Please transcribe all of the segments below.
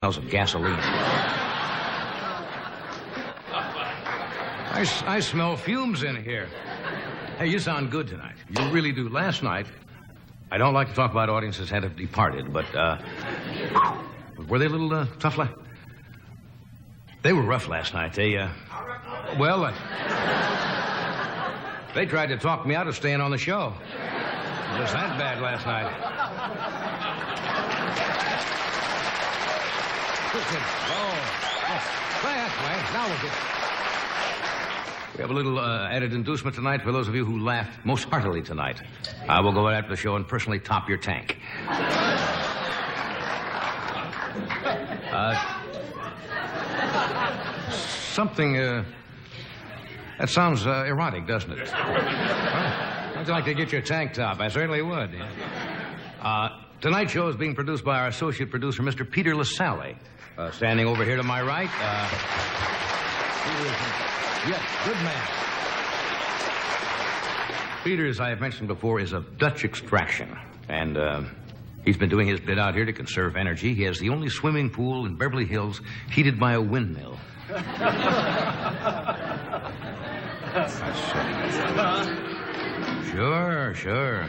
smells of gasoline. I smell fumes in here. Hey, you sound good tonight. You really do. Last night, I don't like to talk about audiences that have departed, but, were they a little, tough? They were rough last night. They tried to talk me out of staying on the show. It was that bad last night. Now we'll get... We have a little added inducement tonight for those of you who laughed most heartily tonight. I will go after the show and personally top your tank. Something, that sounds erotic, doesn't it? I'd like to get your tank top. I certainly would. Tonight's show is being produced by our associate producer, Mr. Peter LaSalle. Standing over here to my right, yes, good man. Peter, as I have mentioned before, is of Dutch extraction. And he's been doing his bit out here to conserve energy. He has the only swimming pool in Beverly Hills heated by a windmill. Sure.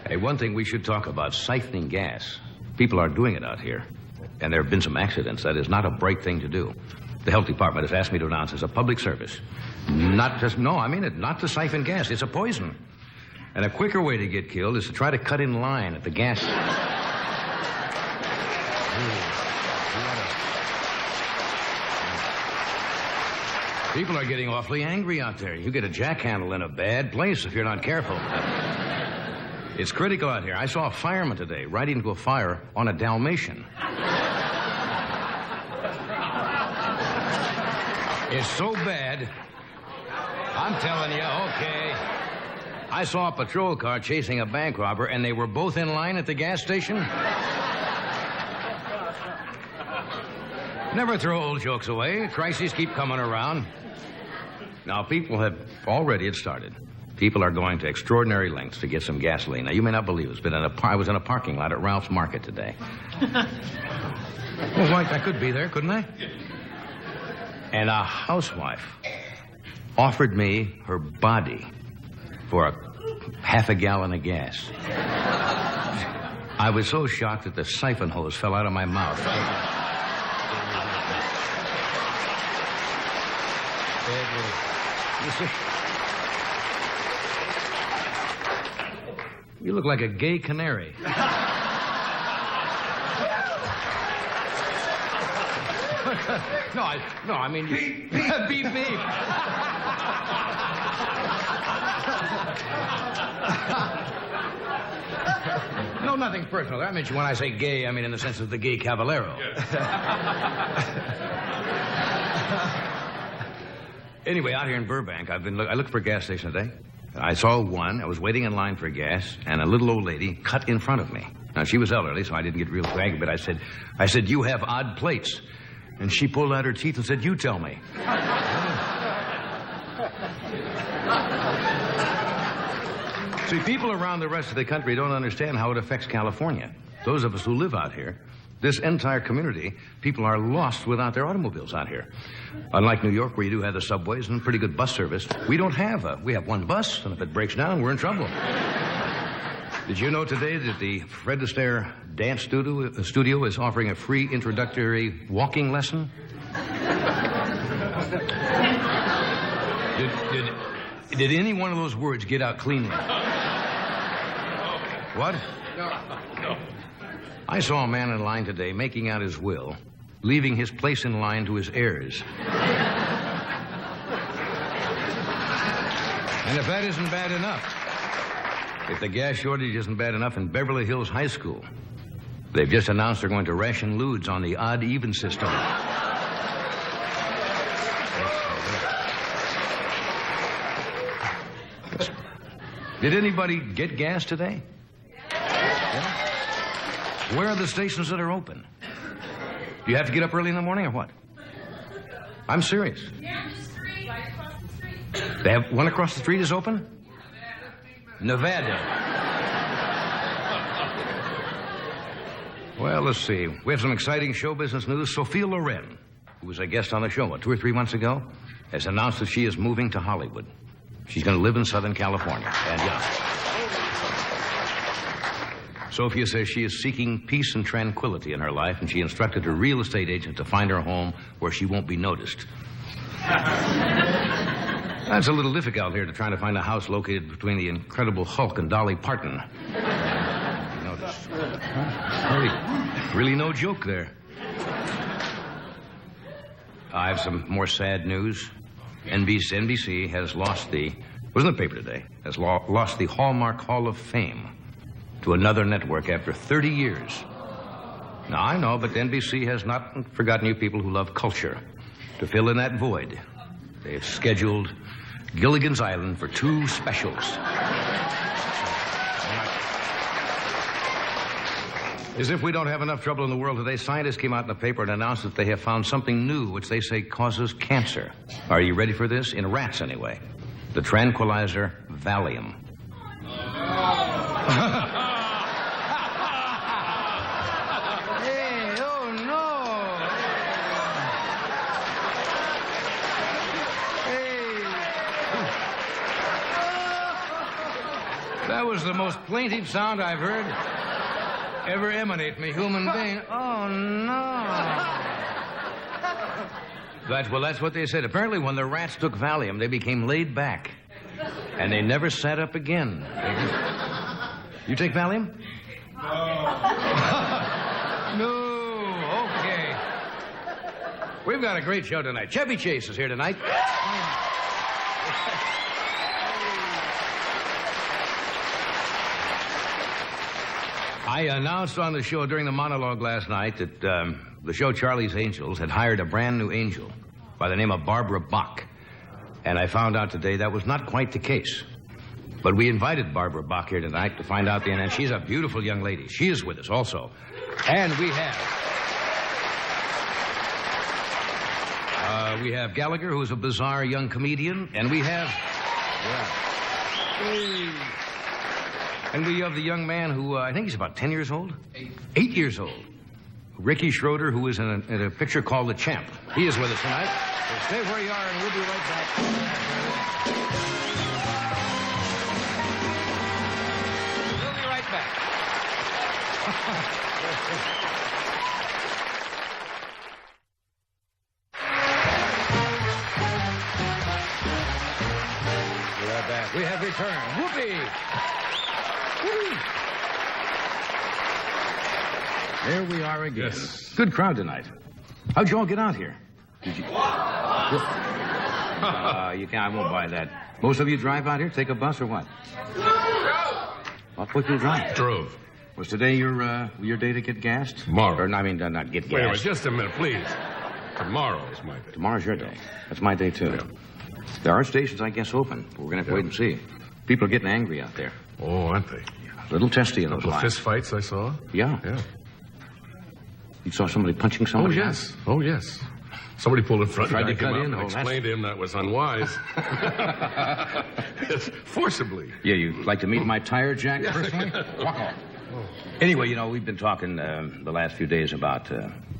Hey, one thing we should talk about, siphoning gas. People are doing it out here. And there have been some accidents. That is not a bright thing to do. The health department has asked me to announce as a public service. Not to siphon gas. It's a poison. And a quicker way to get killed is to try to cut in line at the gas. People are getting awfully angry out there. You get a jack handle in a bad place if you're not careful. It's critical out here. I saw a fireman today ride into a fire on a Dalmatian. It's so bad. I'm telling you, okay. I saw a patrol car chasing a bank robber, and they were both in line at the gas station. Never throw old jokes away. Crises keep coming around. Now, people have already started. People are going to extraordinary lengths to get some gasoline. Now, you may not believe it, but I was in a parking lot at Ralph's Market today. Well, I could be there, couldn't I? And a housewife offered me her body for half a gallon of gas. I was so shocked that the siphon hose fell out of my mouth. You look like a gay canary. No, I mean... Beep, beep. Beep, beep. No, nothing personal. I mean, when I say gay, I mean in the sense of the gay caballero. Yes. Anyway, out here in Burbank, I looked for a gas station today. I saw one. I was waiting in line for gas, and a little old lady cut in front of me. Now, she was elderly, so I didn't get real angry, but I said, you have odd plates. And she pulled out her teeth and said, you tell me. See, people around the rest of the country don't understand how it affects California. Those of us who live out here, this entire community, people are lost without their automobiles out here. Unlike New York, where you do have the subways and pretty good bus service, we don't have we have one bus, and if it breaks down, we're in trouble. Did you know today that the Fred Astaire Dance Studio is offering a free introductory walking lesson? Did any one of those words get out cleanly? What? No. I saw a man in line today making out his will, leaving his place in line to his heirs. And if that isn't bad enough, if the gas shortage isn't bad enough in Beverly Hills High School, they've just announced they're going to ration lewds on the odd-even system. Did anybody get gas today? Yeah? Where are the stations that are open? Do you have to get up early in the morning or what? I'm serious. Yeah, there's 3 right across the street. They have one across the street is open? Nevada. Well, let's see. We have some exciting show business news. Sophia Loren, who was a guest on the show, 2 or 3 months ago, has announced that she is moving to Hollywood. She's going to live in Southern California. And Sophia says she is seeking peace and tranquility in her life, and she instructed her real estate agent to find her a home where she won't be noticed. That's a little difficult here to try to find a house located between the Incredible Hulk and Dolly Parton. You noticed? Really no joke there. I have some more sad news. NBC has lost was in the paper today, has lost the Hallmark Hall of Fame to another network after 30 years. Now, I know, but NBC has not forgotten you people who love culture. To fill in that void, they have scheduled Gilligan's Island for 2 specials. As if we don't have enough trouble in the world today, scientists came out in the paper and announced that they have found something new which they say causes cancer. Are you ready for this? In rats, anyway. The tranquilizer Valium. Hey, oh no! Hey! That was the most plaintive sound I've heard ever emanate from a human being. Oh no! That's what they said. Apparently, when the rats took Valium, they became laid back. And they never sat up again. You take Valium? No. Okay. We've got a great show tonight. Chevy Chase is here tonight. I announced on the show during the monologue last night that the show Charlie's Angels had hired a brand new angel by the name of Barbara Bach. And I found out today that was not quite the case. But we invited Barbara Bach here tonight to find out and she's a beautiful young lady. She is with us also. And we have Gallagher, who's a bizarre young comedian, and we have the young man who I think he's about 10 years old. 8 years old. Ricky Schroder, who is in a picture called The Champ. He is with us tonight. So stay where you are, and we'll be right back. We'll be right back. We are back. We have returned. Whoopee! Whoopee! There we are again. Yes. Good crowd tonight. How'd you all get out here? Did you? You can't. I won't buy that. Most of you drive out here? Take a bus or what? What you drive? Drove. Was today your day to get gassed? Tomorrow. Or, I mean, not get gassed. Wait a minute, just a minute, please. Tomorrow is my day. Tomorrow's your day. That's my day, too. Yeah. There are stations, I guess, open. We're going to have to wait and see. People are getting angry out there. Oh, aren't they? A little testy in those Couple of lines. fist fights I saw. Yeah. Yeah. You saw somebody punching Oh, somebody? yes. Oh, yes. Somebody pulled in front Tried and to backed cut him in? up and Oh, explained to him that was unwise. Forcibly. Yeah, you'd like to meet my tire jack personally? Walk off. Anyway, we've been talking the last few days about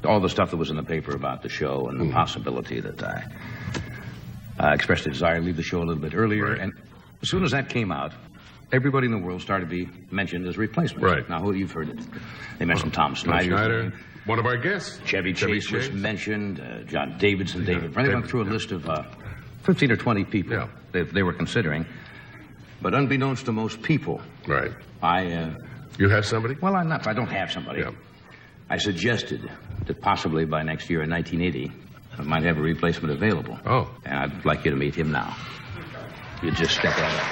all the stuff that was in the paper about the show and the possibility that I expressed a desire to leave the show a little bit earlier. Right. And as soon as that came out, everybody in the world started to be mentioned as replacements. Right. Now, you've heard it. They mentioned Tom Snyder. Schneider, one of our guests. Chevy Chase was mentioned. John Davidson, David. They went through a list of 15 or 20 people Yeah. they were considering. But unbeknownst to most people, Right. You have somebody? Well, I don't have somebody. Yeah. I suggested that possibly by next year in 1980, I might have a replacement available. Oh. And I'd like you to meet him now. You just step right up.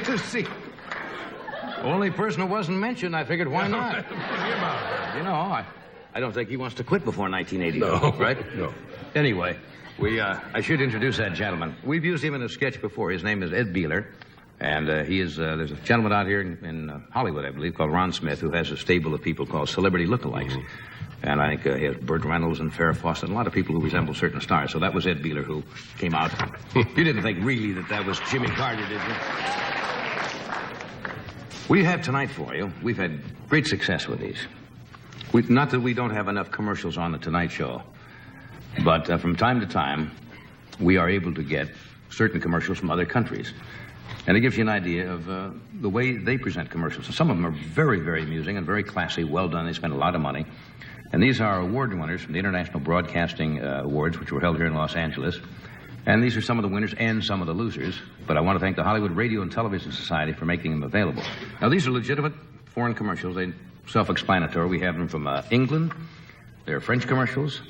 To see. Only person who wasn't mentioned, I figured, why not? I don't think he wants to quit before 1980, No. right? No. Anyway, I should introduce that gentleman. We've used him in a sketch before. His name is Ed Beeler. And there's a gentleman out here in Hollywood, I believe, called Ron Smith, who has a stable of people called celebrity lookalikes. And I think he has Burt Reynolds and Farrah Fawcett and a lot of people who resemble certain stars. So that was Ed Beeler who came out. You didn't think really that was Jimmy Carter, did you? We have tonight for you. We've had great success with these. Not that we don't have enough commercials on the Tonight Show, but from time to time, we are able to get certain commercials from other countries. And it gives you an idea of the way they present commercials. Some of them are very, very amusing and very classy, well done. They spend a lot of money. And these are award winners from the International Broadcasting Awards, which were held here in Los Angeles. And these are some of the winners and some of the losers. But I want to thank the Hollywood Radio and Television Society for making them available. Now, these are legitimate foreign commercials. They're self-explanatory. We have them from England. They're French commercials,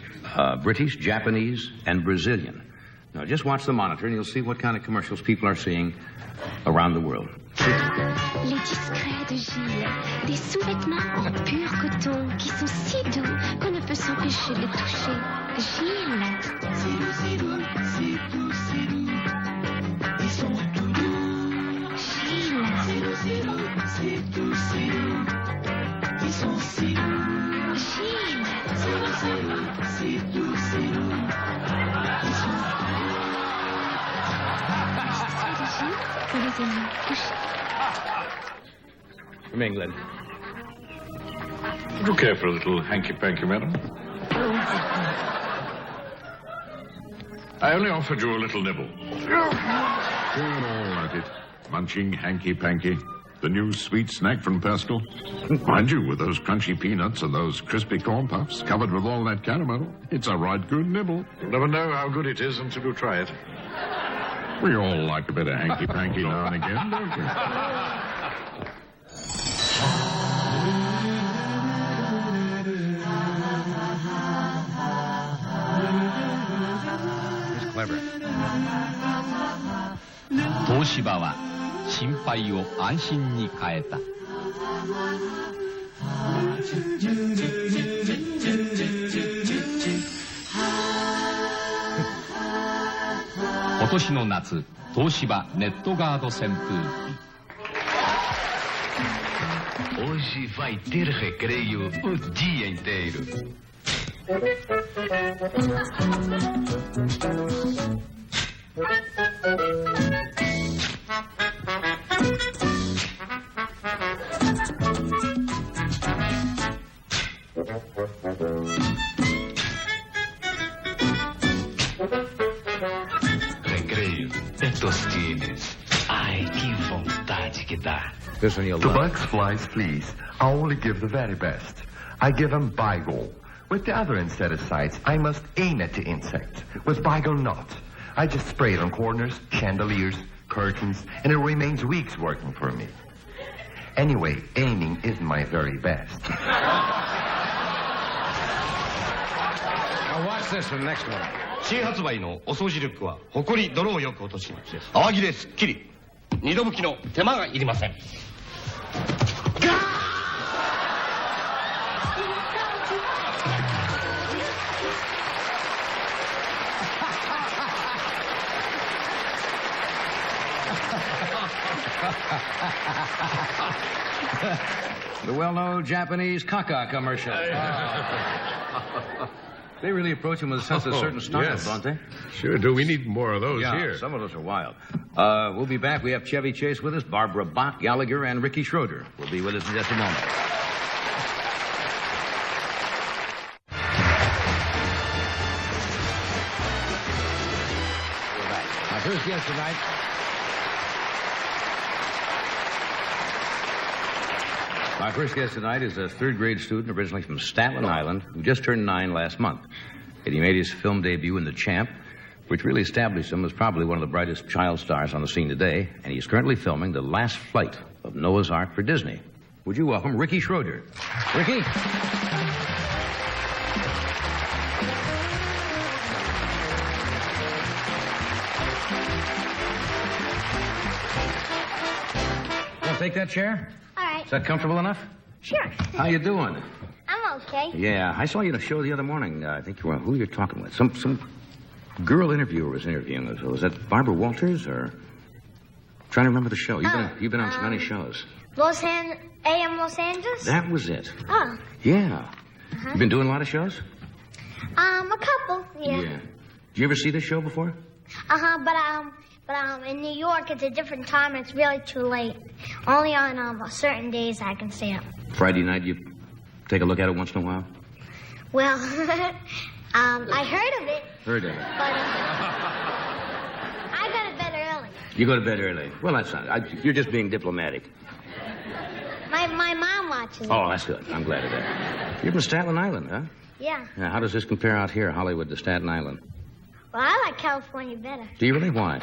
British, Japanese, and Brazilian. Now, just watch the monitor, and you'll see what kind of commercials people are seeing around the world. Les discrets de Gilles, des sous-vêtements en pur coton qui sont si doux qu'on ne peut s'empêcher de les toucher. Gilles. C'est doux, c'est doux, c'est doux, c'est doux. Ils sont tout doux. Gilles. C'est doux, c'est doux, c'est doux, c'est doux. Ils sont si doux. Gilles. C'est doux, c'est doux, c'est doux, c'est doux. Ils sont que les amis touchent. From England. Would you care for a little hanky-panky, madam? I only offered you a little nibble. Doing all at it. Munching hanky-panky. The new sweet snack from Pascal. Mind you, with those crunchy peanuts and those crispy corn puffs covered with all that caramel, it's a right good nibble. You'll never know how good it is until you try it. We all like a bit of hanky-panky now and again, don't we? He's clever. 東芝は心配を安心に変えた。今年の夏、東芝ネットガード扇風機。Hoje vai ter recreio o dia inteiro. Recreio é dos times. Ai, que vontade que dá. This one you'll To love. Buck's flies, please, I only give the very best. I give them Beigel. With the other insecticides, I must aim at the insect. With Beigel, not. I just spray it on corners, chandeliers, curtains, and it remains weeks working for me. Anyway, aiming is my very best. Now watch this one, next one. 新発売のお掃除リュックはホコリ泥をよく落とし泡切れすっきり二度拭きの手間がいりません。The well-known Japanese caca commercial. They really approach him with a sense of certain style, yes. don't they? Sure do. We need more of those Yeah, here. some of those are wild. We'll be back. We have Chevy Chase with us, Barbara Bach, Gallagher, and Ricky Schroder will be with us in just a moment. We're back. My first guest tonight. My first guest tonight is a third-grade student originally from Staten Island who just turned 9 last month. And he made his film debut in The Champ, which really established him as probably one of the brightest child stars on the scene today. And he's currently filming The Last Flight of Noah's Ark for Disney. Would you welcome Ricky Schroder? Ricky? Want to take that chair? All right. Is that comfortable enough? Sure. How you doing? I'm okay. Yeah, I saw you in a show the other morning. I think you were, who you're talking with? Some girl interviewer was interviewing us. Was that Barbara Walters or? Trying to remember the show. You've been on so many shows. AM Los Angeles? That was it. Oh. Yeah. You been doing a lot of shows? A couple, yeah. Did you ever see this show before? But in New York, it's a different time, and it's really too late. Only on certain days I can stay up. Friday night, you take a look at it once in a while? Well, I heard of it. Heard of it. But I go to bed early. You go to bed early. Well, that's not... You're just being diplomatic. My mom watches it. Oh, that's good. I'm glad of that. You're from Staten Island, huh? Yeah. Now, how does this compare out here, Hollywood to Staten Island? Well, I like California better. Do you really? Why?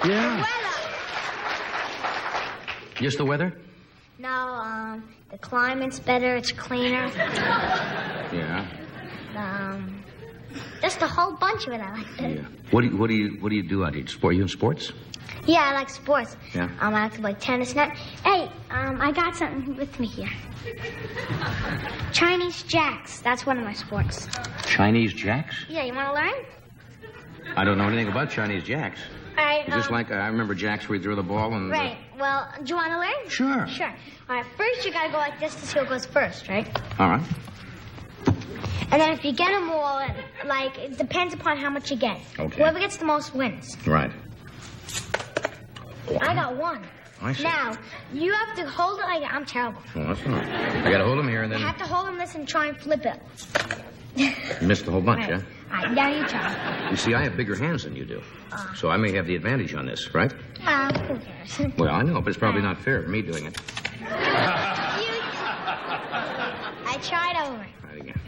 Yeah. Weather. Just the weather? No, the climate's better. It's cleaner. Yeah. Just a whole bunch of it I like better. Yeah. What do you do out here? Are you in sports? Yeah, I like sports. Yeah. I like to play tennis now. Hey, I got something with me here. Chinese jacks. That's one of my sports. Chinese jacks? Yeah, you want to learn? I don't know anything about Chinese jacks. All right. Is this like, I remember jacks where you threw the ball and... Right. Well, do you want to learn? Sure. Sure. All right, first you got to go like this to see who goes first, right? All right. And then if you get them all, it depends upon how much you get. Okay. Whoever gets the most wins. Right. I got one. I see. Now, you have to hold it like... I'm terrible. Well, that's all right. I got to hold them here and then... You have to hold them this and try and flip it. You missed the whole bunch, Right. huh? All right, now you try. You see, I have bigger hands than you do. So I may have the advantage on this, right? Who cares? Well, I know, but it's probably not fair for me doing it. I tried over. Right again.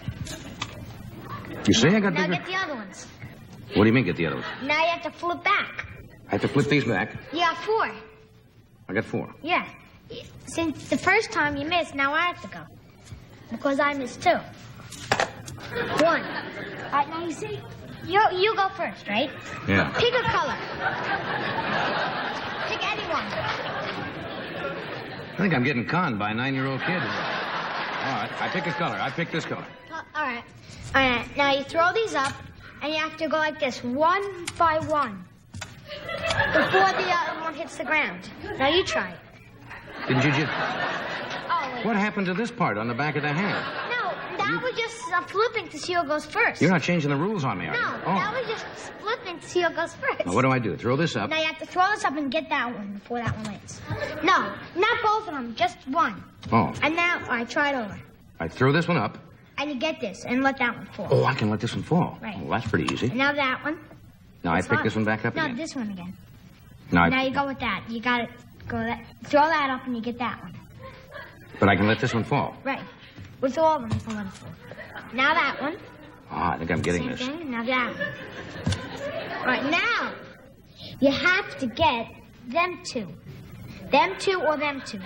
You say I got Now bigger... get the other ones. What do you mean, get the other ones? Now you have to flip back. I have to flip these back. You got 4. I got 4. Yeah. Since the first time you missed, now I have to go. Because I missed 2. 1. All right, now you see, you go first, right? Yeah. Pick a color. Pick anyone. I think I'm getting conned by a 9-year-old kid. All right, I pick a color. I pick this color. All right. All right, now you throw these up, and you have to go like this, 1 by 1. Before the other one hits the ground. Now you try it. Didn't you just... Oh, wait. What happened to this part on the back of the hand? No, that was just flipping to see who goes first. You're not changing the rules on me, are you? No, that was just flipping to see who goes first. Now, what do I do? Throw this up? Now you have to throw this up and get that one before that one lands. No, not both of them, just one. Oh. And now, all right, try it over. I throw this one up. And you get this and let that one fall. Oh, I can let this one fall. Right. Well, that's pretty easy. And now that one. Now I pick this one back up no, again. this one again. Now you go with that. You got to go that. Throw that up and you get that one. But I can let this one fall. Right. With all of them, you can let it fall. Now that one. Ah, I think I'm getting this. Thing. Now that one. All right, now you have to get them 2. Them 2 or them 2. Yeah.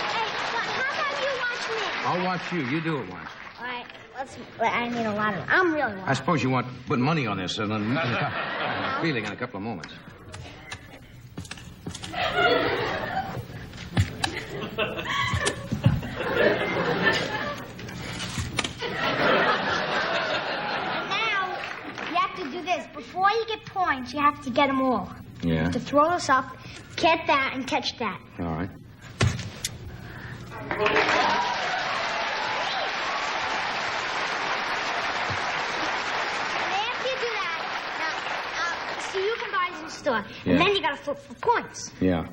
Hey, how about you watch me? I'll watch you. You do it once. All right, I need a lot of... I'm really watching. I suppose you want to put money on this and then... feeling in a couple of moments. Now, you have to do this. Before you get points, you have to get them all. Yeah. You have to throw this up, get that, and catch that. All right. And after you do that, now, so you can buy these in the store. Yeah. And then you got to flip for points. Yeah.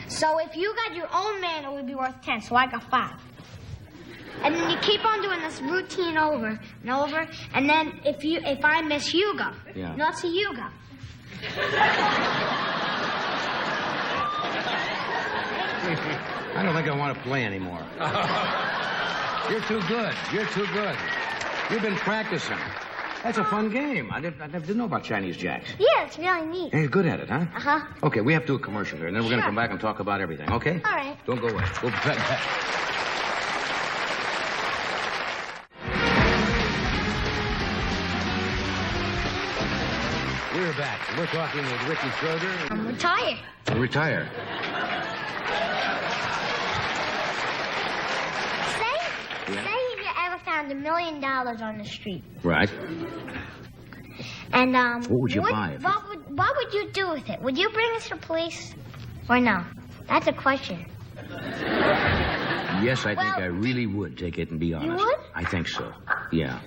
So if you got your own man, it would be worth 10. So I got 5. And then you keep on doing this routine over and over. And then if I miss, you go. Yeah. Now let's see you go. I don't think I want to play anymore. You're too good. You're too good. You've been practicing. That's a fun game. I didn't know about Chinese jacks. Yeah, it's really neat. Hey, you're good at it, huh? Uh-huh. Okay, we have to do a commercial here, and then we're going to Sure. come back and talk about everything, okay? All right. Don't go away. We'll be right back. We're back. We're talking with Ricky Schroder. I'm retired. Retire. Say if you ever found $1 million on the street. Right. And What would you buy? What would you do with it? Would you bring it to the police, or no? That's a question. Yes, I think I really would take it and be honest. You would? I think so. Yeah.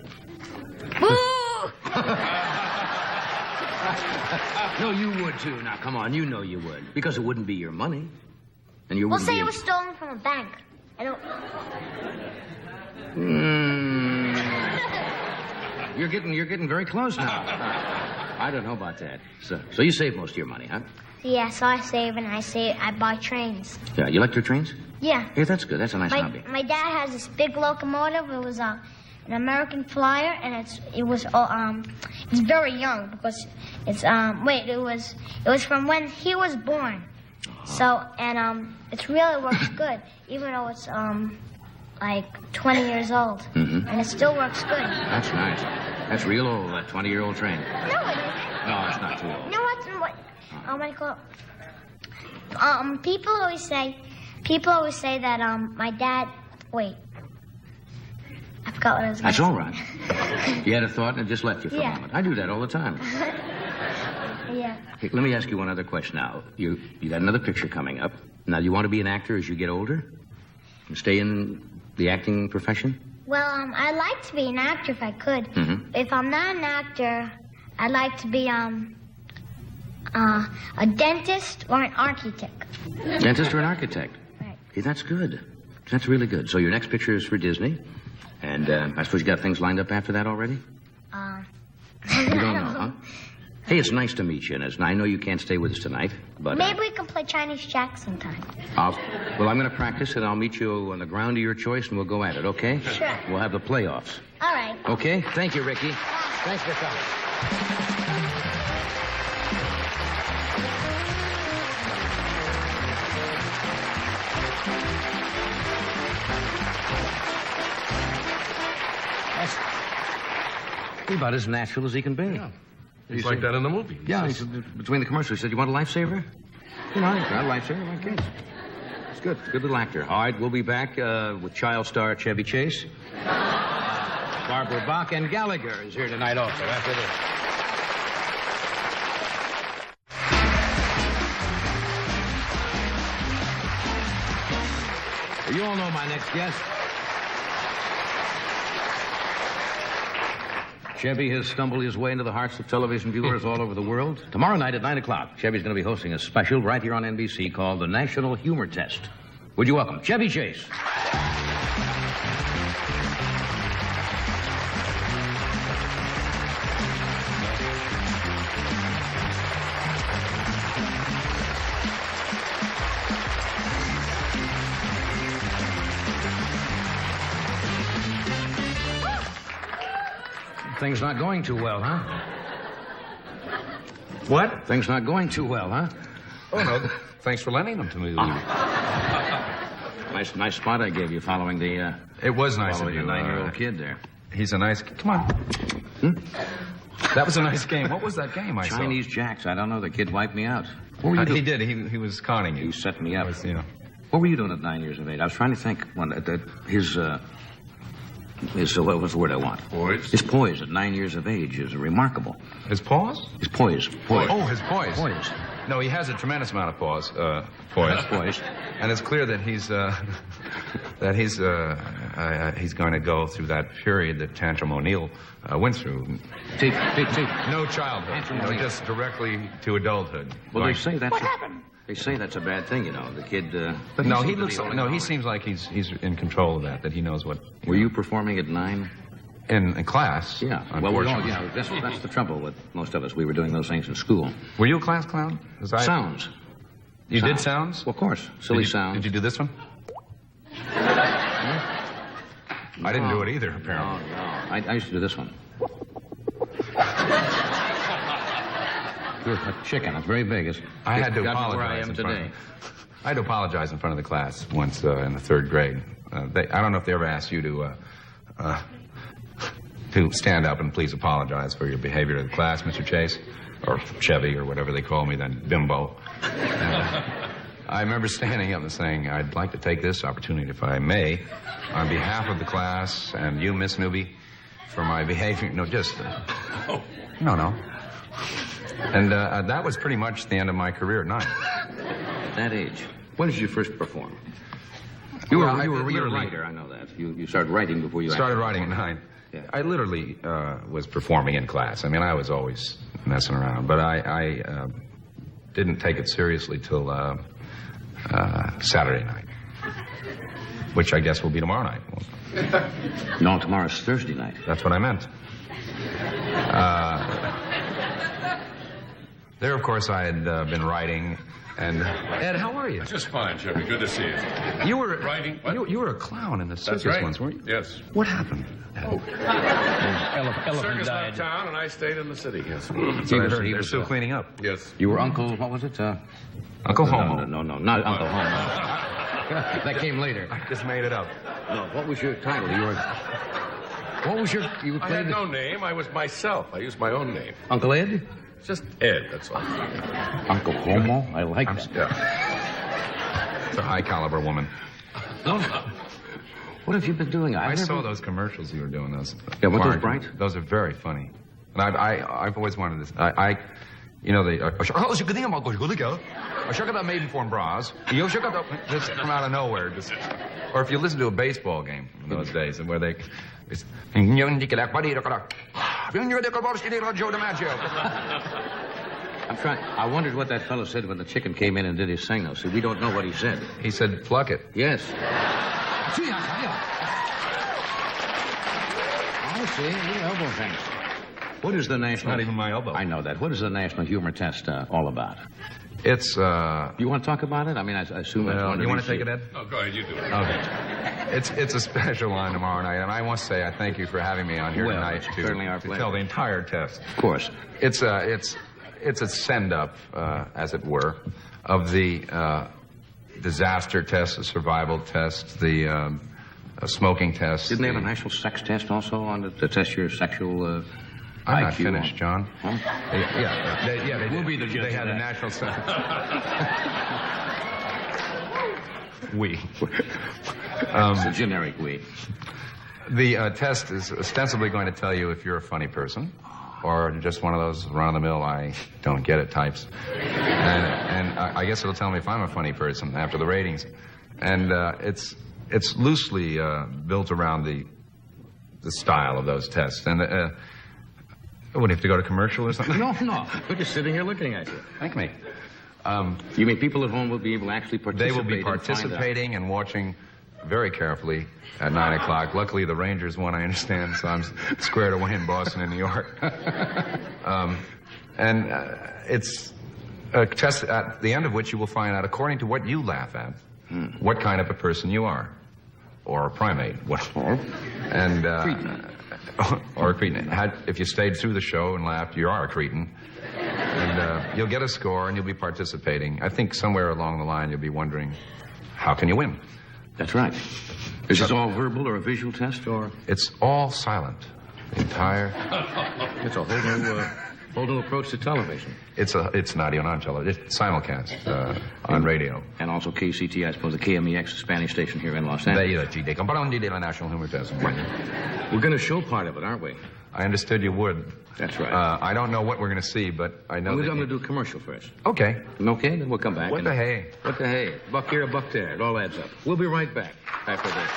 Boo! No, you would too. Now, come on, you know you would. Because it wouldn't be your money. And you We'll wouldn't say be it was stolen from a bank. I don't... You're getting very close now. I don't know about that. So you save most of your money, huh? Yeah, so I save and I buy trains. Yeah, you electric trains? Yeah. Yeah, that's good. That's a nice hobby. My dad has this big locomotive. It was an American Flyer, and it's very young because it's it was from when he was born. So it really works good, even though it's like 20 years old, and it still works good. That's nice. That's real old, that 20-year-old train. No, it isn't. No, it's not too old. No, what do you call it? People always say that my dad. Wait, I forgot what I was going to That's say. all right. You had a thought and it just left you for a moment. I do that all the time. Yeah. Hey, let me ask you one other question now. You got another picture coming up. Now, do you want to be an actor as you get older? And stay in the acting profession? Well, I'd like to be an actor if I could. Mm-hmm. If I'm not an actor, I'd like to be a dentist or an architect. Dentist or an architect? Right. Hey, that's good. That's really good. So your next picture is for Disney. And I suppose you got things lined up after that already? You don't know, huh? Hey, it's nice to meet you, and I know you can't stay with us tonight, but... Maybe we can play Chinese Jack sometime. Well, I'm going to practice, and I'll meet you on the ground of your choice, and we'll go at it, okay? Sure. We'll have the playoffs. All right. Okay? Thank you, Ricky. Thanks for coming. That's about as natural as he can be. Yeah. He's like that in the movie. Yeah, he said, between the commercials, he said, you want a lifesaver? You know, a lifesaver, like this. It's good. Good little actor. All right, we'll be back with child star Chevy Chase. Barbara Bach and Gallagher is here tonight also, after this. Well, you all know my next guest. Chevy has stumbled his way into the hearts of television viewers all over the world. Tomorrow night at 9 o'clock, Chevy's going to be hosting a special right here on NBC called the National Humor Test. Would you welcome Chevy Chase? Things not going too well, huh? What? Things not going too well, huh? Oh, no. Thanks for lending them to me. Nice spot I gave you following the, It was nice of following you. the 9-year-old kid there. He's a nice... Come on. That was a nice game. What was that game I saw? Chinese Jacks. I don't know. The kid wiped me out. What were you doing? He did. He was conning you. He set me up. Was, you know. What were you doing at 9 years of age? I was trying to think. His what was the word I want? Poise? His poise at 9 years of age is remarkable. His paws? His poise. Oh, his poise. Poise. No, he has a tremendous amount of poise. Poise. And it's clear that he's going to go through that period that Tantrum O'Neill went through. See. No childhood, just directly to adulthood. Well, they say that's... What happened? They say that's a bad thing, you know. The kid... But no, he looks... No, he seems like he's in control of that he knows what... Were you performing at 9? In class? Yeah. Well, we're all... Yeah, that's the trouble with most of us. We were doing those things in school. Were you a class clown? Sounds. You did sounds? Well, of course. Silly sounds. Did you do this one? I didn't do it either, apparently. No. I used to do this one. You're a chicken. It's very big. I had to where I apologize am today. I had to apologize in front of the class once in the third grade. I don't know if they ever asked you to stand up and please apologize for your behavior to the class, Mr. Chase, or Chevy, or whatever they call me then, Bimbo. I remember standing up and saying, I'd like to take this opportunity, if I may, on behalf of the class and you, Miss Newby, for my behavior. No, just... No. And that was pretty much the end of my career at 9. At that age, when did you first perform? You were a writer, I know that. You started writing before you... Started writing at 9. Yeah. I literally was performing in class. I mean, I was always messing around, but I didn't take it seriously till Saturday night, which I guess will be tomorrow night. No, tomorrow's Thursday night. That's what I meant. There, of course, I had been writing, and... Ed, how are you? Just fine, Chevy. Good to see you. You were... Writing? You were a clown in the circus That's right. once, weren't you? Yes. What happened? Circus left town, and I stayed in the city, yes. So I heard they're still cleaning up. Yes. You were Uncle... What was it? Uncle Homo. No, not Uncle Homo. That came later. I just made it up. No, what was your title? What was your... You I had no name. I was myself. I used my own name. Uncle Ed? Just Ed, that's all. Uncle Homo? I like that. Yeah. It's a high-caliber woman. What have you been doing? I saw those commercials you were doing. Those. Yeah, weren't those bright? Those are very funny. And I've always wanted this. You know, the... Maidenform bras. Just from out of nowhere. Just, or if you listen to a baseball game in those days, and where they... I'm trying... I wondered what that fellow said when the chicken came in and did his signal. See, we don't know what he said. He said, pluck it. Yes. I see. The elbow things. What is the national... Not even my elbow. I know that. What is the National Humor Test all about? It's, You want to talk about it? I mean, I assume that's one of you want to take it, Ed? No, go ahead, you do it. Okay. It's a special line tomorrow night, and I must say I thank you for having me on here tonight it's certainly our to pleasure. tell the entire test. Of course. It's a send-up, as it were, of the disaster test, the survival test, the smoking test. Didn't they have a national sex test also on to test your sexual... I'm not IQ finished, John. Huh? They We'll be the judge They of had a that. national sex. We. It's a generic we. The test is ostensibly going to tell you if you're a funny person or just one of those run-of-the-mill I don't get it types. And I guess it'll tell me if I'm a funny person after the ratings. And it's loosely built around the style of those tests. And would you have to go to commercial or something? No. We're just sitting here looking at you. Thank me. You mean people at home will be able to actually participate? They will be and find out? participating and watching very carefully at 9 o'clock. Luckily, the Rangers won, I understand, so I'm squared away in Boston and New York. It's a test at the end of which you will find out, according to what you laugh at, what kind of a person you are. Or a primate. And, cretin. Or a cretin. If you stayed through the show and laughed, you are a cretin. And you'll get a score and you'll be participating. I think somewhere along the line you'll be wondering, how can you win? That's right. Is this all verbal or a visual test, or? It's all silent. The entire... It's a whole new approach to television. It's not even on television. It's simulcast on radio. And also KCT, I suppose, the KMEX, the Spanish station here in Los Angeles. National Humor Test. We're going to show part of it, aren't we? I understood you would. That's right. I don't know what we're going to see, but I know I'm that... going to do a commercial first. Okay. Okay, then we'll come back. What the hey? What the hey? Buck here, a buck there. It all adds up. We'll be right back after this.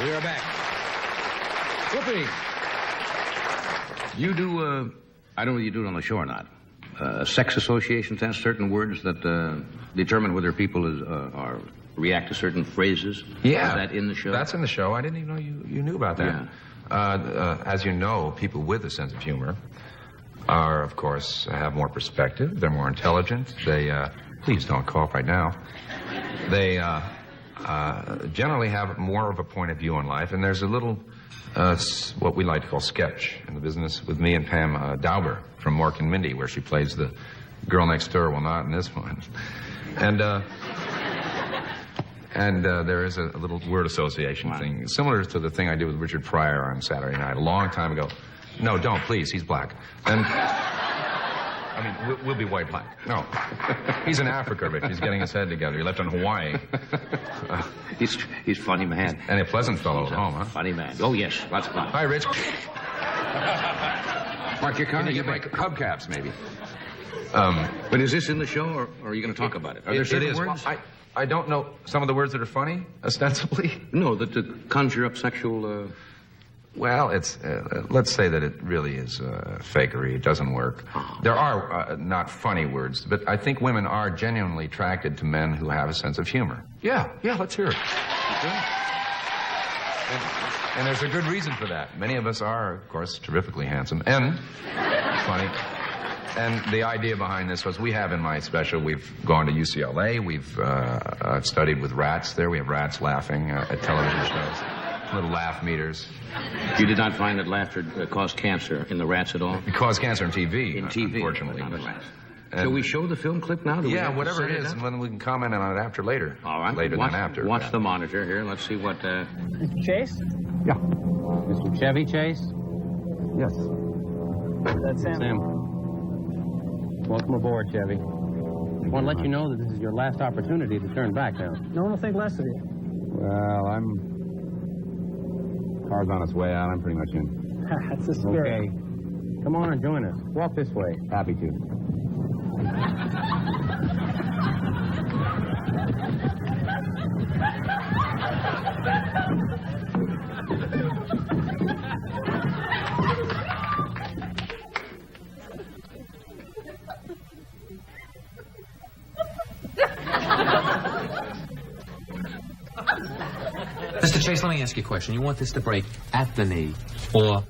We are back. Whoopee! You do, I don't know if you do it on the show or not. Sex association test, certain words that determine whether people react to certain phrases. Yeah. Is that in the show? That's in the show. I didn't even know you knew about that. Yeah. As you know, people with a sense of humor are, of course, have more perspective. They're more intelligent. They, please don't cough right now. They, generally have more of a point of view on life, and there's a little, what we like to call sketch in the business with me and Pam Dauber from Mork and Mindy, where she plays the girl next door. Well, not in this one. And there is a little word association thing, similar to the thing I did with Richard Pryor on Saturday night a long time ago. No, don't, please. He's black. And I mean, we'll be white black. No. He's in Africa, Rich. He's getting his head together. He left in Hawaii. He's funny man. And a pleasant fellow at home, huh? Funny man. Oh, yes. Lots of fun. Hi, Rich. Park your car. Can you get my hubcaps, maybe? But is this in the show, or are you going to talk about it? Are there certain words? Well, I don't know some of the words that are funny, ostensibly. No, that to conjure up sexual... Well, it's, let's say that it really is fakery. It doesn't work. There are not funny words, but I think women are genuinely attracted to men who have a sense of humor. Yeah, let's hear it. And there's a good reason for that. Many of us are, of course, terrifically handsome and funny. And the idea behind this was we have in my special, we've gone to UCLA. I've studied with rats there. We have rats laughing at television shows. Little laugh meters. You did not find that laughter caused cancer in the rats at all? It caused cancer in TV. In TV, unfortunately. Not in rats. Shall we show the film clip now? Yeah, whatever it is, and then we can comment on it later. All right. Later than after. Watch the monitor here. Let's see what... Mr. Chase? Yeah. Mr. Chevy Chase? Yes. That's Sam. Welcome aboard, Chevy. I want to let you know that this is your last opportunity to turn back now. No one will think less of you. Well, car's on its way out. I'm pretty much in. That's the spirit. Okay. Come on and join us. Walk this way. Happy to. Mr. Chase, let me ask you a question. You want this to break at the knee or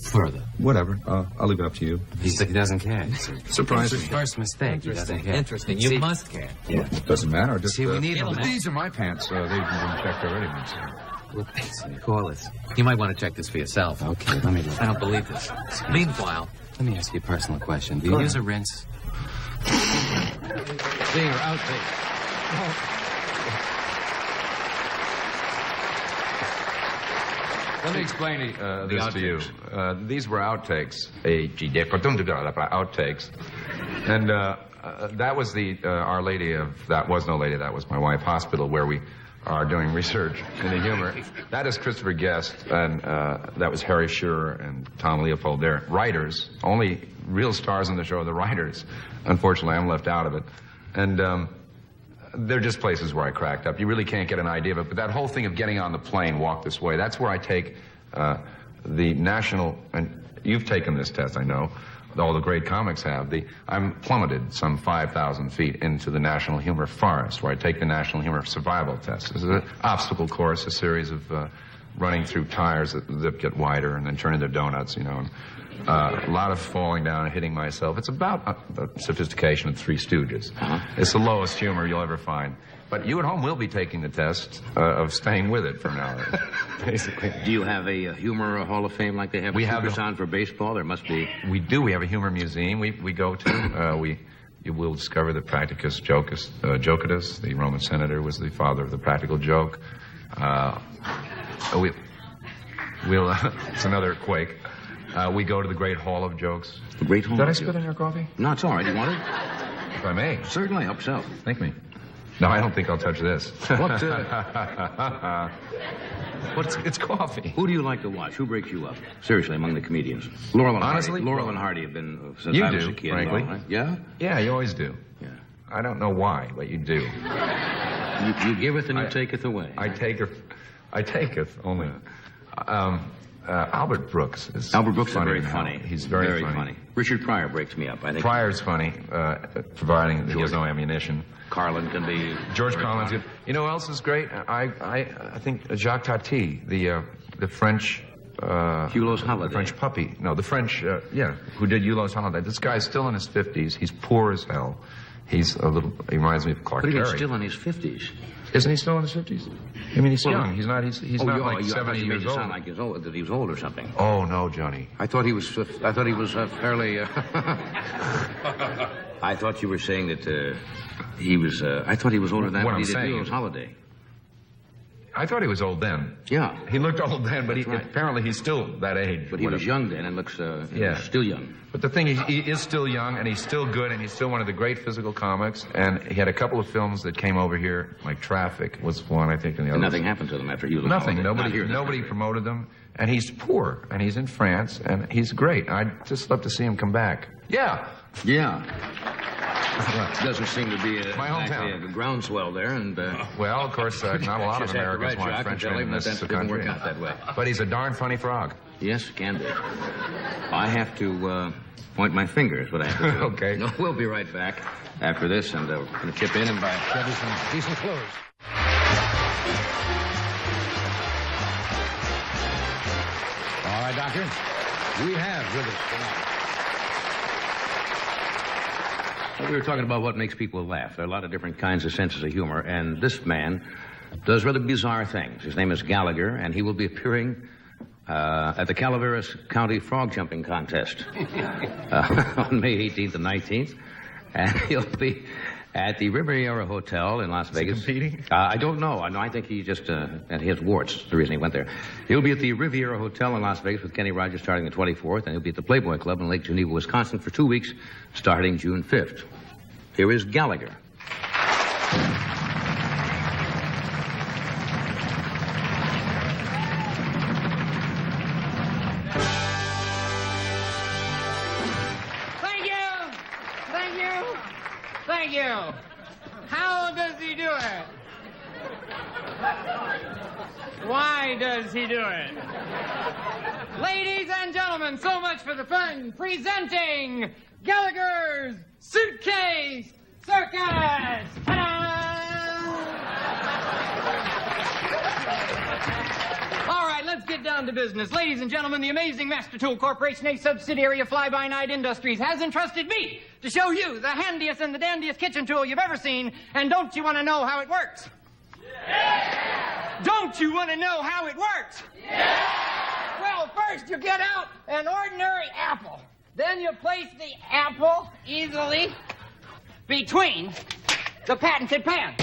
further? Whatever. I'll leave it up to you. He doesn't care. Surprising. First mistake. He doesn't care. Interesting. You must care. Yeah. It doesn't matter. Just, see, we need but these are my pants. They've been checked already. Call it. You might want to check this for yourself. Okay, let me do it. I don't believe this. Meanwhile, let me ask you a personal question. Do you use a rinse? They are outtakes. Let me explain this to you. These were outtakes. Outtakes. And that was the Our Lady of That Was No Lady, That Was My Wife Hospital, where we are doing research into humor. That is Christopher Guest, and that was Harry Shearer and Tom Leopold. They're writers. Only real stars in the show are the writers. Unfortunately, I'm left out of it. And they're just places where I cracked up. You really can't get an idea of it. But that whole thing of getting on the plane, walk this way, that's where I take the national, and you've taken this test, I know. All the great comics have. I'm plummeted some 5,000 feet into the National Humor Forest, where I take the National Humor Survival Test. It's an obstacle course, a series of running through tires that get wider and then turn into donuts, you know. And, a lot of falling down and hitting myself. It's about the sophistication of Three Stooges. It's the lowest humor you'll ever find. But you at home will be taking the test of staying with it from now on, basically. Do you have a humor hall of fame like they have at Tucson for baseball? There must be. We do. We have a humor museum we go to. You will discover that Practicus Jocatus, the Roman senator, was the father of the practical joke. It's another quake. We go to the Great Hall of Jokes. The Great Hall. Did I spit in your coffee? No, it's all right. You want it? If I may. Certainly. Help yourself. Thank me. No, I don't think I'll touch this. What? It's coffee. Who do you like to watch? Who breaks you up? Seriously, among the comedians. Laurel and Honestly, Hardy. Laurel and Hardy have been since I was a kid. Frankly. Right? Yeah? Yeah, you always do. Yeah. I don't know why, but you do. You giveth and you taketh away. I taketh only. Albert Brooks is very funny. He's very funny. Richard Pryor breaks me up, I think. Pryor's funny, providing that he has no ammunition. Carlin can be... George Carlin's good. You know who else is great? I think Jacques Tati, the French... Hulot's Holiday. The French puppy. No, the French, who did Hulot's Holiday. This guy's still in his 50s. He's poor as hell. He reminds me of Clark Terry. But he's still in his 50s. Isn't he still in his 50s? I mean, he's young. He's not like 70 years old. Sound like that he was old or something. Oh, no, Johnny. I thought he was fairly... I thought you were saying that he was... I thought he was older than that when he did Hulot's Holiday. I thought he was old then. Yeah. He looked old then, but Right. apparently he's still that age. But he was young then and looks still young. But the thing, he is still young, and he's still good, and he's still one of the great physical comics. And he had a couple of films that came over here, like Traffic was one, I think, and the other. And nothing happened to them after you. Nothing. Nobody promoted them. And he's poor, and he's in France, and he's great. I'd just love to see him come back. Yeah. Yeah. Doesn't seem to be my hometown. A groundswell there, and well, of course, not a lot of just had the Americans right want jock, Frenchmen in but this that didn't country. work out that way. But he's a darn funny frog. Yes, it can be. I have to point my finger is what I have to do. Okay. No, we'll be right back after this, and we're going to chip in and buy Chevy some decent clothes. All right, Doctor. We have with us tonight. We were talking about what makes people laugh. There are a lot of different kinds of senses of humor, and this man does rather bizarre things. His name is Gallagher, and he will be appearing at the Calaveras County Frog Jumping Contest on May 18th and 19th. And he'll be at the Riviera Hotel in Las Vegas. Is he competing? I don't know. I think he just he has warts, the reason he went there. He'll be at the Riviera Hotel in Las Vegas with Kenny Rogers starting the 24th, and he'll be at the Playboy Club in Lake Geneva, Wisconsin for 2 weeks starting June 5th. Here is Gallagher. Thank you. How does he do it? Why does he do it? Ladies and gentlemen, so much for the fun. Presenting Gallagher's Suitcase Circus. All right, let's get down to business. Ladies and gentlemen, the amazing Master Tool Corporation, a subsidiary of Fly-By-Night Industries, has entrusted me to show you the handiest and the dandiest kitchen tool you've ever seen. And don't you want to know how it works? Yeah! Don't you want to know how it works? Yeah! Well, first you get out an ordinary apple. Then you place the apple easily between the patented pan.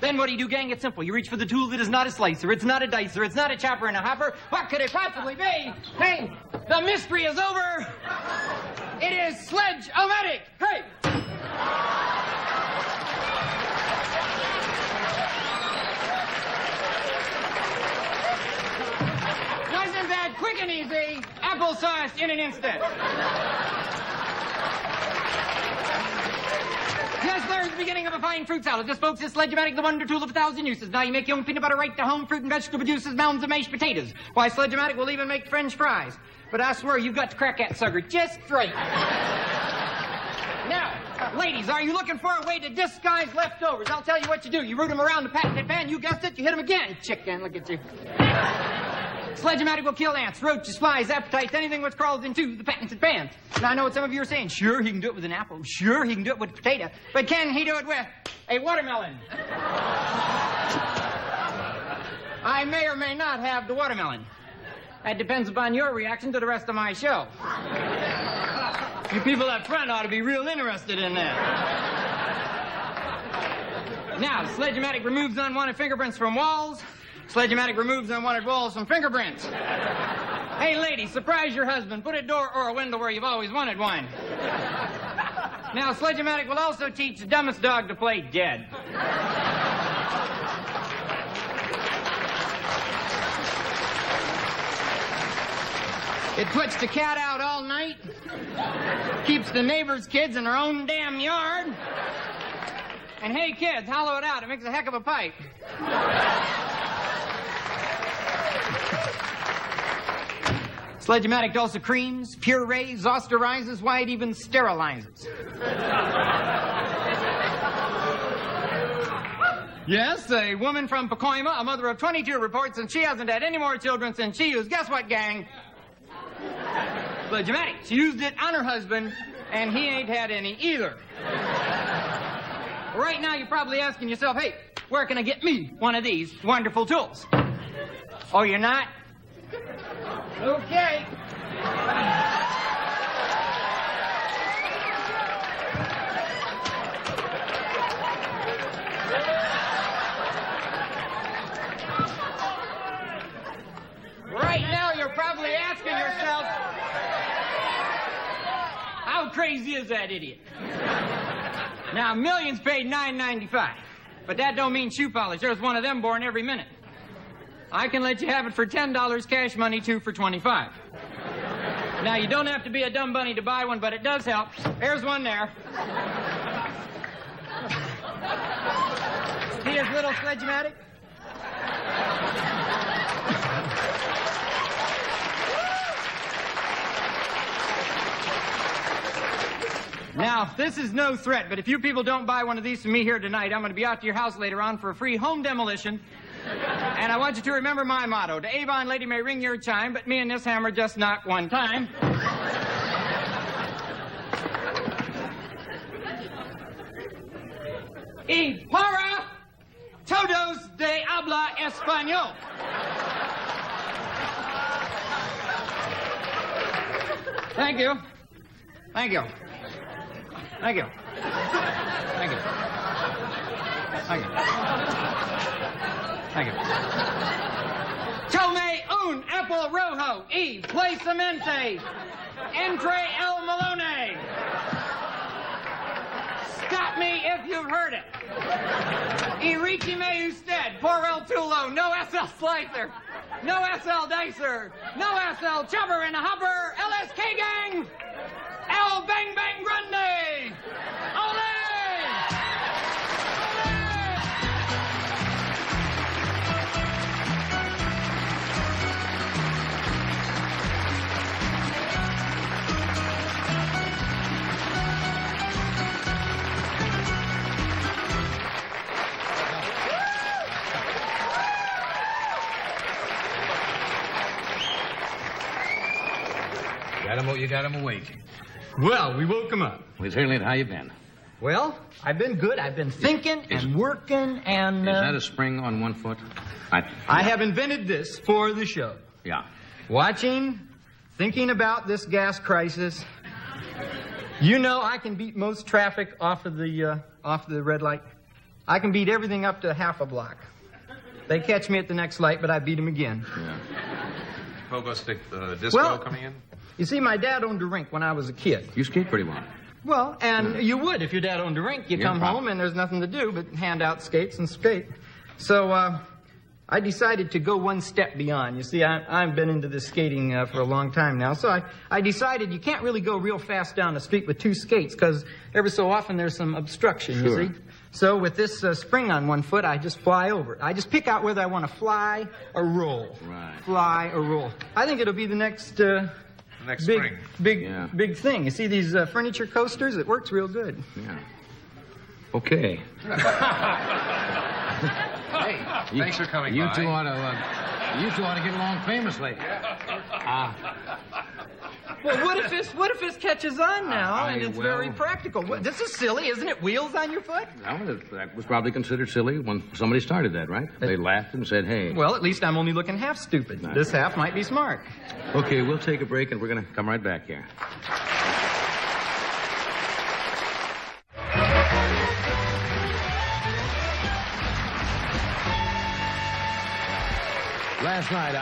Then what do you do, gang? It's simple. You reach for the tool that is not a slicer, it's not a dicer, it's not a chopper and a hopper. What could it possibly be? Hey, the mystery is over. It is Sledge-O-Matic. Hey! Wasn't that quick and easy? Applesauce in an instant. Yes, there's the beginning of a fine fruit salad. This, folks, is Sledge-O-Matic, the wonder tool of 1,000 uses. Now you make your own peanut butter right to home, fruit and vegetable juices, mounds of mashed potatoes. Why, Sledge-O-Matic will even make French fries. But I swear you've got to crack that sucker just straight. Now, ladies, are you looking for a way to disguise leftovers? I'll tell you what you do. You root them around the patented pan. You guessed it. You hit them again. Chicken, look at you. Sledge-O-Matic will kill ants, roaches, flies, appetites, anything which crawls into the patented pan. Now, I know what some of you are saying. Sure, he can do it with an apple. Sure, he can do it with a potato. But can he do it with a watermelon? I may or may not have the watermelon. That depends upon your reaction to the rest of my show. You people up front ought to be real interested in that. Now, Sledge-O-Matic removes unwanted fingerprints from walls. Sledge-O-Matic removes unwanted walls from fingerprints. Hey, ladies, surprise your husband. Put a door or a window where you've always wanted one. Now, Sledge-O-Matic will also teach the dumbest dog to play dead. It puts the cat out all night, keeps the neighbors' kids in their own damn yard. And hey, kids, hollow it out. It makes a heck of a pipe. Sledge-O-Matic also creams, purees, osterizes, why, it even sterilizes. Yes, a woman from Pacoima, a mother of 22, reports that she hasn't had any more children since she used, guess what, gang? Sledge-O-Matic. She used it on her husband, and he ain't had any either. Right now, you're probably asking yourself, hey, where can I get me one of these wonderful tools? Oh, you're not? Okay. Right now, you're probably asking yourself, how crazy is that idiot? Now, millions paid $9.95, but that don't mean shoe polish. There's one of them born every minute. I can let you have it for $10 cash money, 2 for $25. Now, you don't have to be a dumb bunny to buy one, but it does help. There's one there. See his little sledge-matic? Now, this is no threat, but if you people don't buy one of these from me here tonight, I'm going to be out to your house later on for a free home demolition. And I want you to remember my motto. The Avon lady may ring your chime, but me and this hammer just knock one time. Y para todos de habla español. Thank you. Thank you. Thank you. Thank you. Thank you. Thank you. Tome un apple rojo y placamente entre el Malone. Stop me if you've heard it. Y reachime usted por el tulo. No SL slicer. No SL dicer. No SL chubber and a hopper. LSK gang. El bang bang grande. Ole! You got him awake. Well, we woke him up. Well, certainly, how you been? Well, I've been good. I've been thinking and working and... Is that a spring on one foot? I have invented this for the show. Yeah. Watching, thinking about this gas crisis. You know I can beat most traffic off of the red light. I can beat everything up to half a block. They catch me at the next light, but I beat them again. Yeah. Pogo stick disco coming in? You see, my dad owned a rink when I was a kid. You skate pretty well. Well, and you would if your dad owned a rink. You come home and there's nothing to do but hand out skates and skate. So I decided to go one step beyond. You see, I've been into this skating for a long time now. So I decided you can't really go real fast down the street with 2 skates because every so often there's some obstruction, you see. So with this spring on one foot, I just fly over it. I just pick out whether I want to fly or roll. Right. Fly or roll. I think it'll be the next... Next spring. Big thing. You see these furniture coasters? It works real good. Yeah. Okay. Hey, thanks for coming by. You two ought to get along famously. Well, what if this catches on now and it's very practical? This is silly, isn't it? Wheels on your foot? Well, that was probably considered silly when somebody started that, right? They laughed and said, hey. Well, at least I'm only looking half stupid. This half might be smart. Okay, we'll take a break and we're going to come right back here. Last night,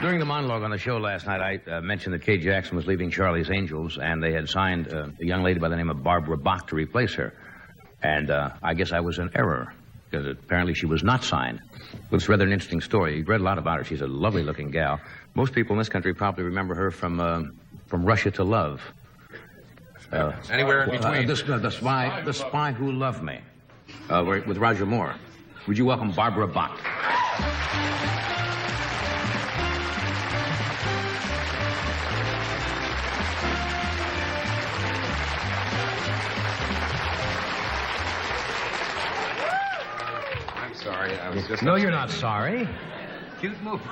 during the monologue on the show last night, I mentioned that Kay Jackson was leaving Charlie's Angels, and they had signed a young lady by the name of Barbara Bach to replace her. And I guess I was in error, because apparently she was not signed. It's rather an interesting story. You've read a lot about her. She's a lovely-looking gal. Most people in this country probably remember her from Russia to Love. Anywhere in between. The Spy Who Loved Me, with Roger Moore. Would you welcome Barbara Bach? I'm sorry, I was just... No, you're not sorry. Cute move.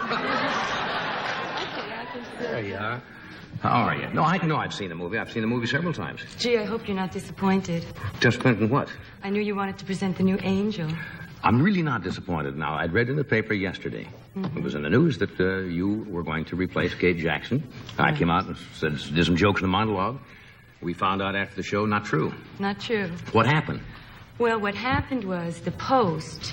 There you are. How are you? No, I know I've seen the movie. I've seen the movie several times. Gee, I hope you're not disappointed. Disappointed in what? I knew you wanted to present the new Angel. I'm really not disappointed now. I'd read in the paper yesterday. It was in the news that you were going to replace Kay Jackson. I came out and did some jokes in the monologue. We found out after the show, not true. Not true. What happened? Well, what happened was the Post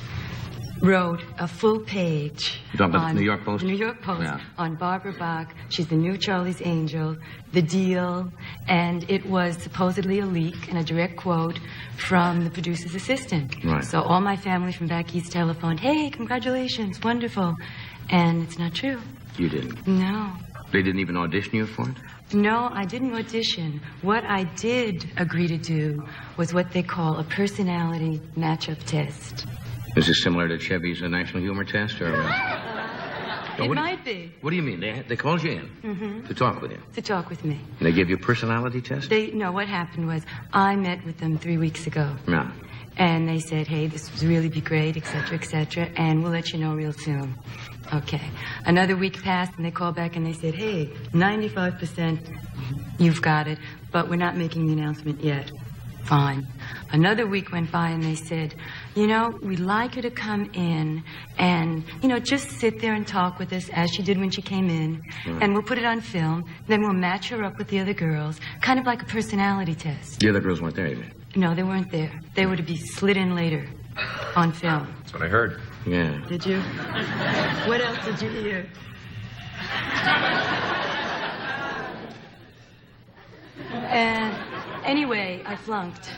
wrote a full page. You talking about the New York Post? The New York Post, Yeah. on Barbara Bach. She's the new Charlie's Angel, the deal, and it was supposedly a leak and a direct quote from the producer's assistant. Right. So all my family from back east telephoned, hey, congratulations, wonderful. And it's not true. You didn't? No. They didn't even audition you for it? No, I didn't audition. What I did agree to do was what they call a personality matchup test. Is this similar to Chevy's National Humor Test? Or, It might be. What do you mean? They called you in to talk with you? To talk with me. And they gave you a personality test? No, what happened was I met with them 3 weeks ago. Yeah. And they said, hey, this would really be great, et cetera, and we'll let you know real soon. Okay. Another week passed, and they called back and they said, hey, 95%, you've got it, but we're not making the announcement yet. Fine. Another week went by, and they said, you know, we'd like her to come in and, you know, just sit there and talk with us as she did when she came in, and we'll put it on film, then we'll match her up with the other girls, kind of like a personality test. The other girls weren't there, you mean? No, they weren't there. They were to be slid in later on film. That's what I heard. Yeah. Did you? What else did you hear? And anyway, I flunked.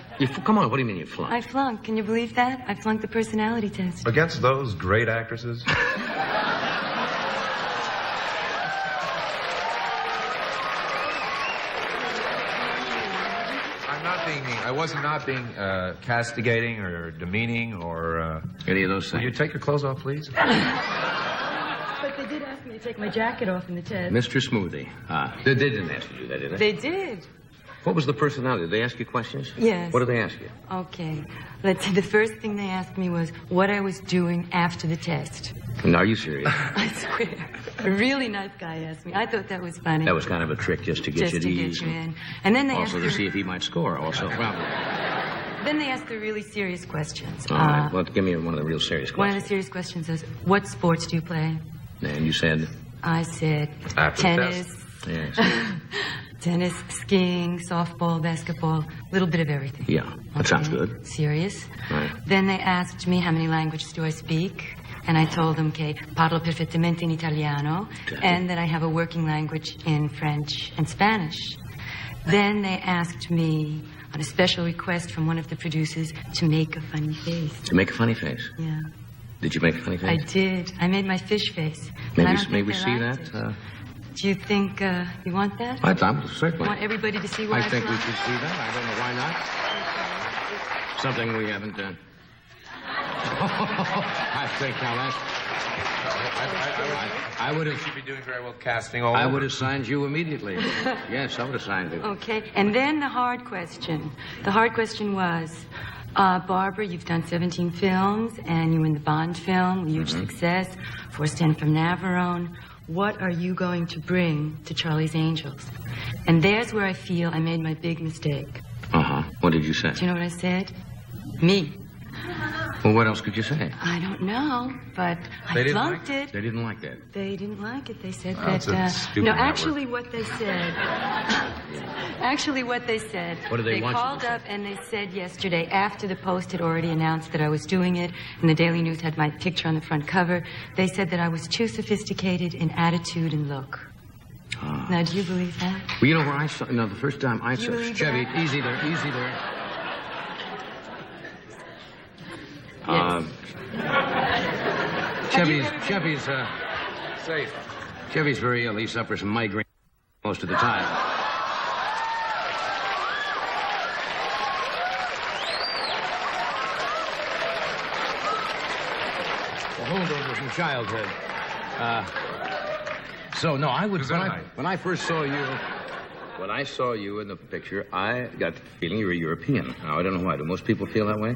Come on, what do you mean you flunked? I flunked. Can you believe that? I flunked the personality test. Against those great actresses? I was not being castigating or demeaning or... Any of those things. Will you take your clothes off, please? But they did ask me to take my jacket off in the test. Mr. Smoothie. They didn't ask you to do that, did they? They did. What was the personality? Did they ask you questions? Yes. What did they ask you? Okay. Let's see. The first thing they asked me was what I was doing after the test. No, are you serious? I swear. A really nice guy asked me. I thought that was funny. That was kind of a trick just to get you to ease. Get you in. And then they also asked to see if he might score, also. Probably. Then they asked the really serious questions. All right. Well, give me one of the real serious questions. One of the serious questions is, what sports do you play? And you said? I said after tennis. The test. Yes. Tennis, skiing, softball, basketball, a little bit of everything. Yeah, that sounds good. Serious. Right. Then they asked me how many languages do I speak, and I told them, okay, parlo perfettamente in italiano, and that I have a working language in French and Spanish. Then they asked me, on a special request from one of the producers, to make a funny face. To make a funny face? Yeah. Did you make a funny face? I did. I made my fish face. May we see that? Do you think you want that? I'm certainly. You want everybody to see what I think we fly? should see that. I don't know why not. Something we haven't done. I think now that's... I would have... You should be doing very well casting all I over. would have signed you immediately. Yes, I would have signed you. Okay, and then the hard question. The hard question was, Barbara, you've done 17 films, and you were in the Bond film, huge success, Force 10 from Navarone. What are you going to bring to Charlie's Angels? And there's where I feel I made my big mistake. Uh-huh. What did you say? Do you know what I said? Me. Well, what else could you say? I don't know, but I flunked it. They didn't like that. They didn't like it. They said That's a that... stupid no, network. actually what they said... Actually what they said... What did they want you to called say? up and they said yesterday, after the Post had already announced that I was doing it, and the Daily News had my picture on the front cover, they said that I was too sophisticated in attitude and look. Now, do you believe that? Well, you know where I saw... No, the first time I saw... believe Chevy, that? easy there, easy there. Chevy's safe. Chevy's very ill. He suffers from migraine most of the time. The holdovers from childhood. So no, I would. When I first saw you. When I saw you in the picture, I got the feeling you were European. Now, I don't know why. Do most people feel that way?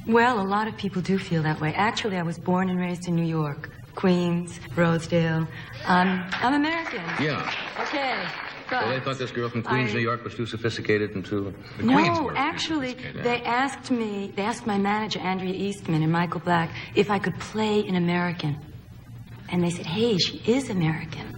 Well, a lot of people do feel that way. Actually, I was born and raised in New York. Queens, Rosedale. I'm American. Yeah. Okay. But Well, they thought this girl from Queens, New York was too sophisticated and too... No, actually, they asked my manager, Andrea Eastman, and Michael Black, if I could play an American. And they said, hey, she is American.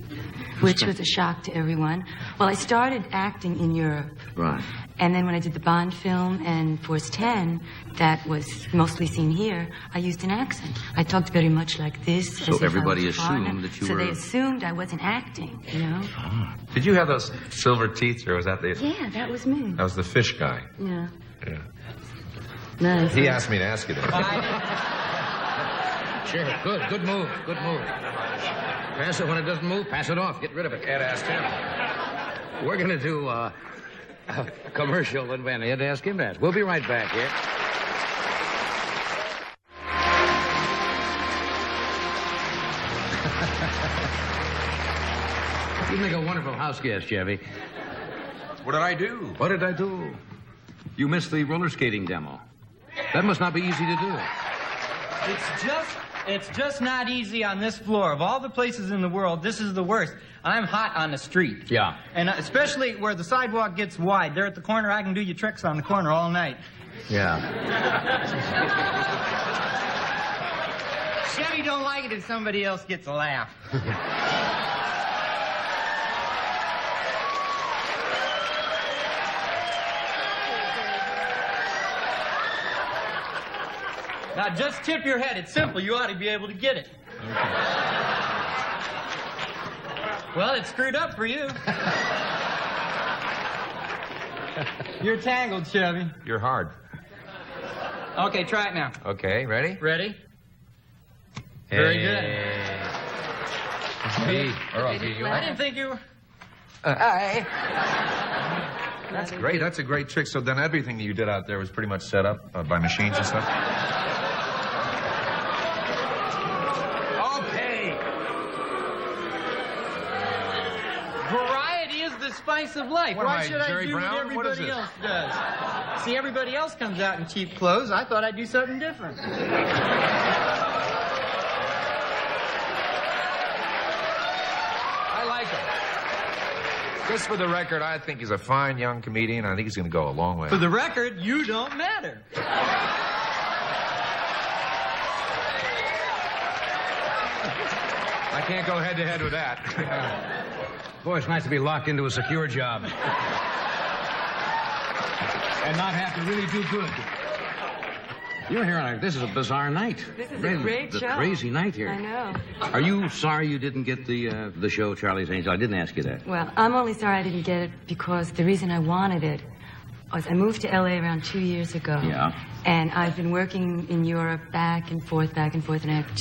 which was a shock to everyone. Well, I started acting in Europe. Right. And then when I did the Bond film and Force 10, that was mostly seen here, I used an accent. I talked very much like this. So everybody assumed that you were... So they assumed I wasn't acting, you know? Ah. Did you have those silver teeth, or was that the... Yeah, that was me. That was the fish guy. Yeah. Yeah. Nice. He asked me to ask you that. Sure, good move, good move. Pass it when it doesn't move, pass it off, get rid of it. Ed asked him. We're going to do a commercial and then Ed ask him that. We'll be right back here. You make a wonderful house guest, Chevy. What did I do? What did I do? You missed the roller skating demo. That must not be easy to do. It's just not easy on this floor. Of all the places in the world, this is the worst. I'm hot on the street. Yeah. And especially where the sidewalk gets wide. There at the corner, I can do your tricks on the corner all night. Yeah. Chevy don't like it if somebody else gets a laugh. Now, just tip your head. It's simple. You ought to be able to get it. Okay. Well, it's screwed up for you. You're tangled, Chevy. You're hard. Okay, try it now. Okay, ready? Ready? Very good. Me. Or I'll beat you. I didn't think you were... Hi. That's great. That's a great trick. So then everything that you did out there was pretty much set up by machines and stuff? Spice of life. Why should I do what everybody else does? See, everybody else comes out in cheap clothes. I thought I'd do something different. I like him. Just for the record, I think he's a fine young comedian. I think he's going to go a long way. For the record, you don't matter. I can't go head-to-head with that. Boy, it's nice to be locked into a secure job. And not have to really do good. You're here on this is a bizarre night. This is a great show. The crazy night here. I know. Are you sorry you didn't get the show, Charlie's Angel? I didn't ask you that. Well, I'm only sorry I didn't get it because the reason I wanted it was I moved to L.A. around 2 years ago. Yeah. And I've been working in Europe back and forth, and I have